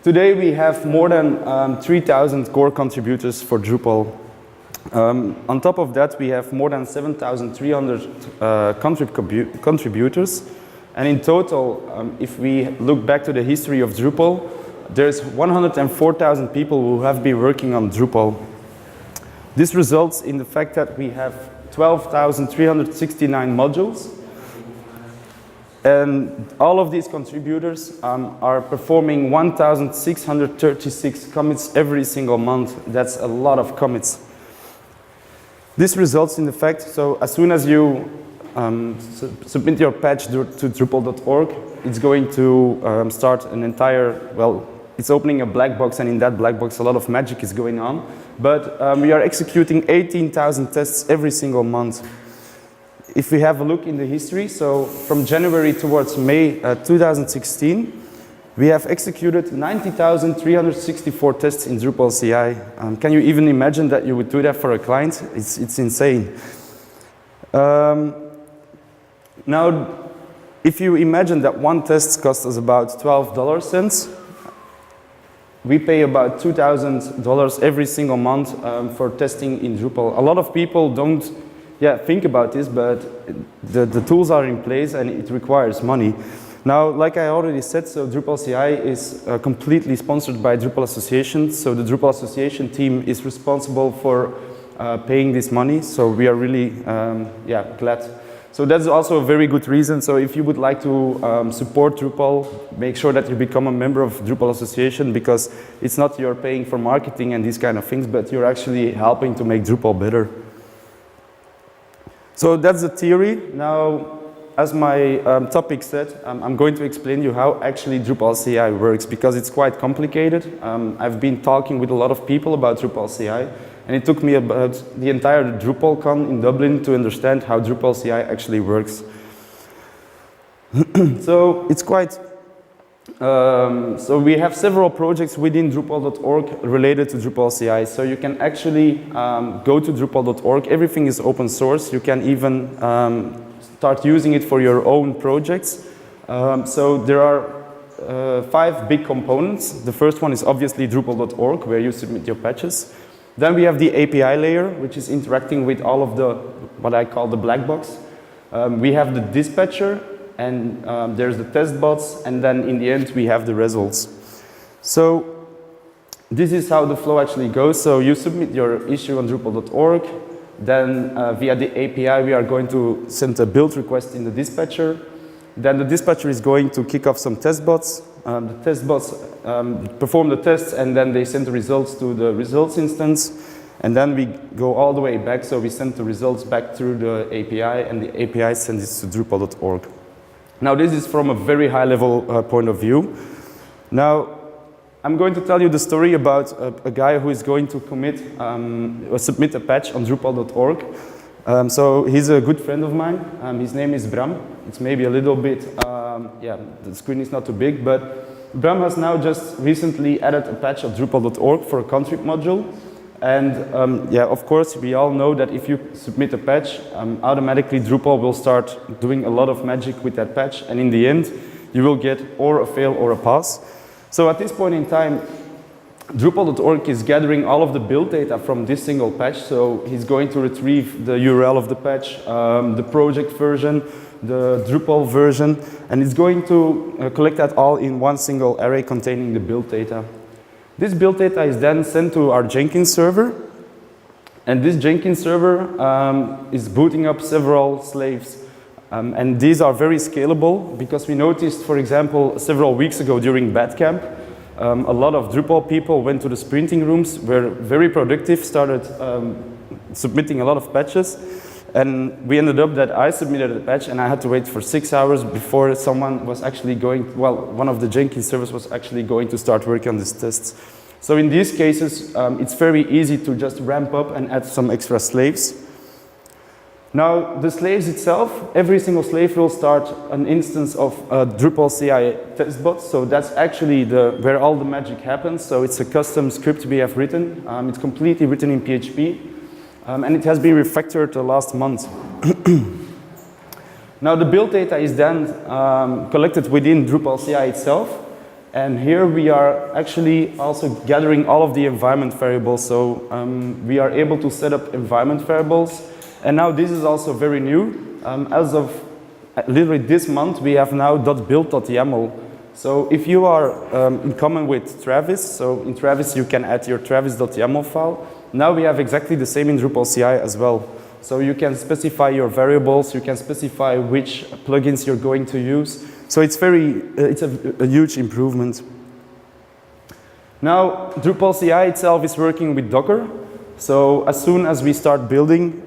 Today we have more than 3,000 core contributors for Drupal. On top of that, we have more than 7,300 contributors. And in total, if we look back to the history of Drupal, there's 104,000 people who have been working on Drupal. This results in the fact that we have 12,369 modules. And all of these contributors are performing 1,636 commits every single month. That's a lot of commits. This results in the fact, so as soon as you submit your patch to Drupal.org, it's going to start an entire, well, it's opening a black box, and in that black box a lot of magic is going on. But we are executing 18,000 tests every single month. If we have a look in the history, so from January towards May 2016, we have executed 90,364 tests in Drupal CI. Can you even imagine that you would do that for a client? It's insane. Now, if you imagine that one test costs us about $12, we pay about $2,000 every single month for testing in Drupal. A lot of people don't think about this, but the tools are in place and it requires money. Now, like I already said, so Drupal CI is completely sponsored by Drupal Association. So the Drupal Association team is responsible for paying this money. So we are really glad. So that's also a very good reason. So if you would like to support Drupal, make sure that you become a member of Drupal Association, because it's not you're paying for marketing and these kind of things, but you're actually helping to make Drupal better. So that's the theory. Now, as my topic said, I'm going to explain you how actually Drupal CI works, because it's quite complicated. I've been talking with a lot of people about Drupal CI, and it took me about the entire DrupalCon in Dublin to understand how Drupal CI actually works. So it's quite, so we have several projects within Drupal.org related to Drupal CI. So you can actually go to Drupal.org. Everything is open source. You can even start using it for your own projects. So there are 5 big components. The first one is obviously Drupal.org, where you submit your patches. Then we have the API layer, which is interacting with all of the, what I call the black box. We have the dispatcher, and there's the test bots, and then in the end we have the results. So this is how the flow actually goes. So you submit your issue on Drupal.org, then via the API we are going to send a build request in the dispatcher. Then the dispatcher is going to kick off some test bots. The test bots perform the tests, and then they send the results to the results instance. And then we go all the way back, so we send the results back through the API, and the API sends it to Drupal.org. Now this is from a very high level point of view. Now I'm going to tell you the story about a guy who is going to submit a patch on Drupal.org. So he's a good friend of mine. His name is Bram. It's maybe a little bit, the screen is not too big, but Bram has now just recently added a patch of Drupal.org for a contrib module. And of course, we all know that if you submit a patch, automatically Drupal will start doing a lot of magic with that patch. And in the end, you will get or a fail or a pass. So at this point in time, Drupal.org is gathering all of the build data from this single patch. So he's going to retrieve the URL of the patch, the project version, the Drupal version, and it's going to collect that all in one single array containing the build data. This build data is then sent to our Jenkins server, and this Jenkins server is booting up several slaves. And these are very scalable, because we noticed, for example, several weeks ago during Badcamp, a lot of Drupal people went to the sprinting rooms, were very productive, started submitting a lot of patches, and we ended up that I submitted a patch and I had to wait for 6 hours before someone was actually going, well, one of the Jenkins servers was actually going to start working on these tests. So in these cases, it's very easy to just ramp up and add some extra slaves. Now, the slaves itself, every single slave will start an instance of Drupal CI test bot. So that's actually where all the magic happens. So it's a custom script we have written. It's completely written in PHP. And it has been refactored last month. Now, the build data is then collected within Drupal CI itself. And here we are actually also gathering all of the environment variables. So we are able to set up environment variables. And now this is also very new. As of literally this month, we have now .build.yaml. So if you are in common with Travis, so in Travis you can add your travis.yaml file. Now we have exactly the same in Drupal CI as well. So you can specify your variables, you can specify which plugins you're going to use. So it's a huge improvement. Now Drupal CI itself is working with Docker. So as soon as we start building,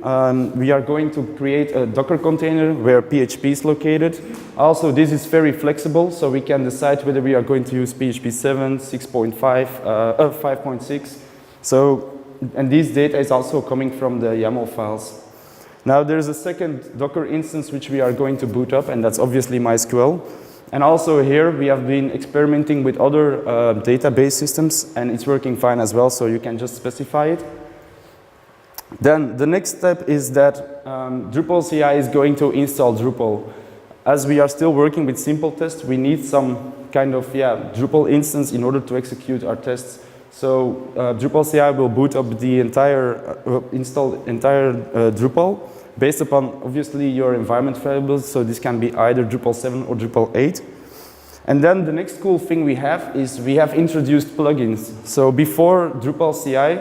we are going to create a Docker container where PHP is located. Also, this is very flexible, so we can decide whether we are going to use PHP 7, 6.5, 5.6. So, and this data is also coming from the YAML files. Now there's a second Docker instance which we are going to boot up, and that's obviously MySQL. And also here we have been experimenting with other database systems, and it's working fine as well, so you can just specify it. Then the next step is that Drupal CI is going to install Drupal. As we are still working with simple tests, we need some kind of Drupal instance in order to execute our tests. So Drupal CI will boot up the entire, install entire Drupal based upon obviously your environment variables. So this can be either Drupal 7 or Drupal 8. And then the next cool thing we have is we have introduced plugins. So before Drupal CI,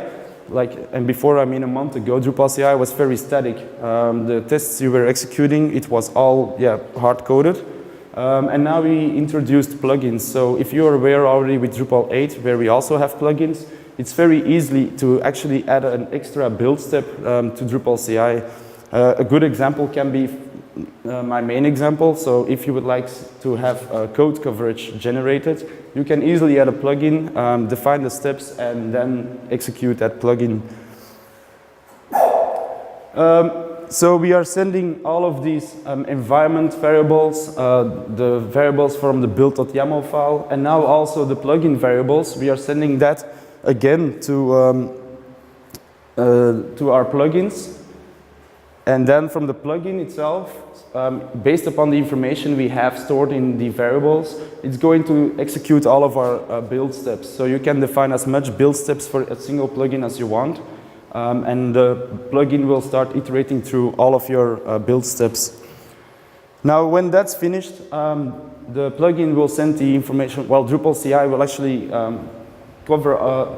and before, I mean a month ago, Drupal CI was very static. The tests you were executing, it was all hard-coded. And now we introduced plugins. So if you're aware already with Drupal 8, where we also have plugins, it's very easy to actually add an extra build step to Drupal CI. A good example can be my main example. So if you would like to have code coverage generated, you can easily add a plugin, define the steps, and then execute that plugin. So we are sending all of these environment variables, the variables from the build.yaml file, and now also the plugin variables. We are sending that again to our plugins. And then from the plugin itself, based upon the information we have stored in the variables, it's going to execute all of our build steps. So you can define as much build steps for a single plugin as you want. And the plugin will start iterating through all of your build steps. Now when that's finished, the plugin will send the information, well, Drupal CI will actually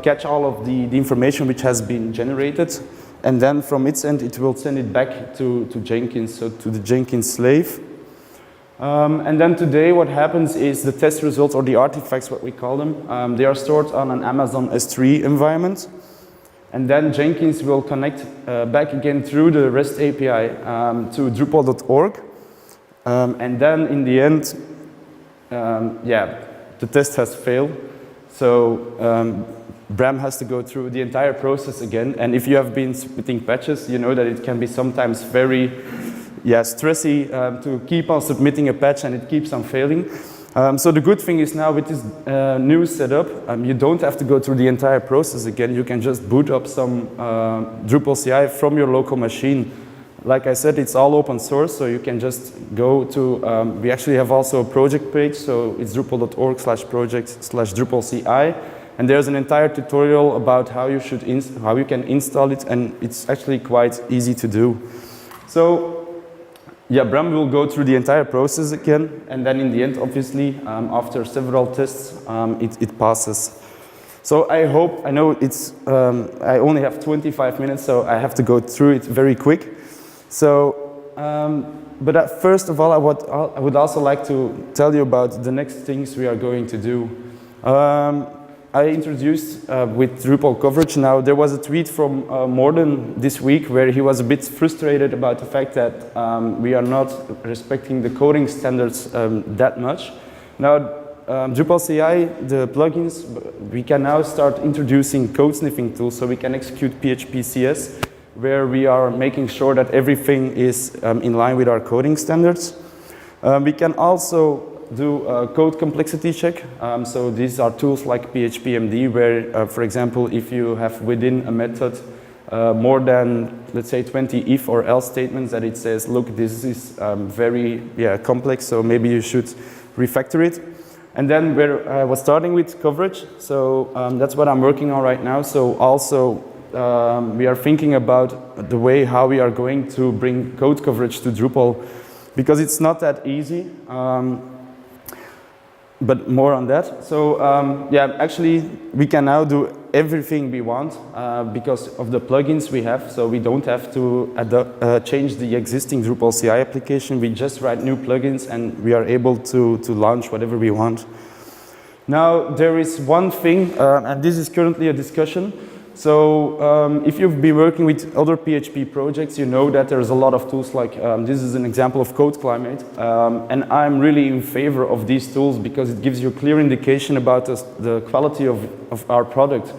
catch all of the information which has been generated. And then from its end, it will send it back to Jenkins, so to the Jenkins slave. And then today what happens is the test results, or the artifacts, what we call them, they are stored on an Amazon S3 environment. And then Jenkins will connect back again through the REST API to Drupal.org. And then in the end, the test has failed. So Bram has to go through the entire process again, and if you have been submitting patches, you know that it can be sometimes very stressy to keep on submitting a patch and it keeps on failing. So the good thing is now with this new setup, you don't have to go through the entire process again. You can just boot up some Drupal CI from your local machine. Like I said, it's all open source, so you can just go to, we actually have also a project page, so it's drupal.org/project/DrupalCI. And there's an entire tutorial about how you can install it, and it's actually quite easy to do. So, Bram will go through the entire process again, and then in the end, obviously, after several tests, it passes. So I know it's, I only have 25 minutes, so I have to go through it very quick. So, but first of all, I would also like to tell you about the next things we are going to do. I introduced with Drupal coverage. Now there was a tweet from Morden this week where he was a bit frustrated about the fact that we are not respecting the coding standards that much. Now Drupal CI, the plugins, we can now start introducing code sniffing tools, so we can execute PHP CS, where we are making sure that everything is in line with our coding standards. We can also do a code complexity check. So these are tools like PHPMD, where, for example, if you have within a method more than, let's say, 20 if or else statements that it says, look, this is very complex, so maybe you should refactor it. And then I was starting with coverage, so that's what I'm working on right now. So also we are thinking about the way how we are going to bring code coverage to Drupal, because it's not that easy. But more on that. So yeah, actually we can now do everything we want because of the plugins we have. So we don't have to change the existing Drupal CI application. We just write new plugins and we are able to launch whatever we want. Now there is one thing, and this is currently a discussion. So if you've been working with other PHP projects, you know that there's a lot of tools like, this is an example of Code Climate, and I'm really in favor of these tools because it gives you a clear indication about the quality of our product.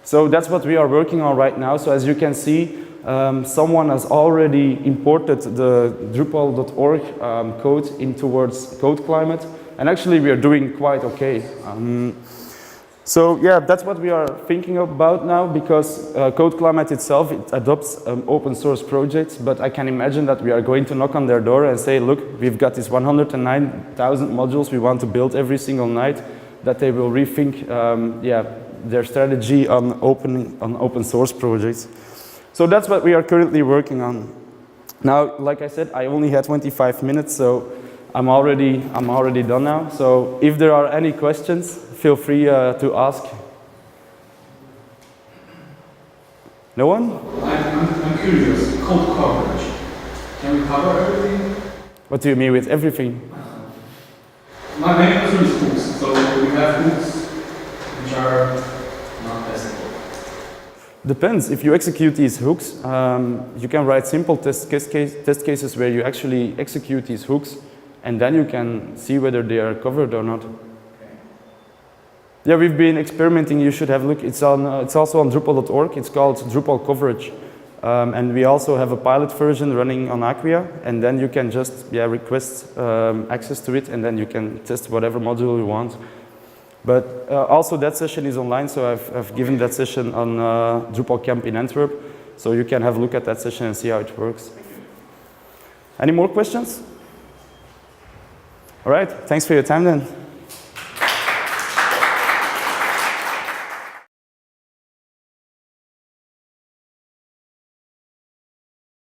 So that's what we are working on right now. So as you can see, someone has already imported the Drupal.org code in towards Code Climate, and actually we are doing quite okay. So yeah, that's what we are thinking about now, because Code Climate itself, it adopts open source projects, but I can imagine that we are going to knock on their door and say, look, we've got these 109,000 modules we want to build every single night, that they will rethink yeah, their strategy on open source projects. So that's what we are currently working on. Now, like I said, I only had 25 minutes, so I'm already done now. So if there are any questions, feel free to ask. No one? I'm curious, code coverage. Can we cover everything? What do you mean with everything? My main concern is hooks. So we have hooks which are not testable. Depends. If you execute these hooks, you can write simple test cases where you actually execute these hooks, and then you can see whether they are covered or not. Yeah, we've been experimenting. You should have a look. It's also on Drupal.org. It's called Drupal Coverage, and we also have a pilot version running on Acquia. And then you can just request access to it, and then you can test whatever module you want. But also that session is online, so I've given that session on DrupalCamp in Antwerp, so you can have a look at that session and see how it works. Any more questions? All right. Thanks for your time then.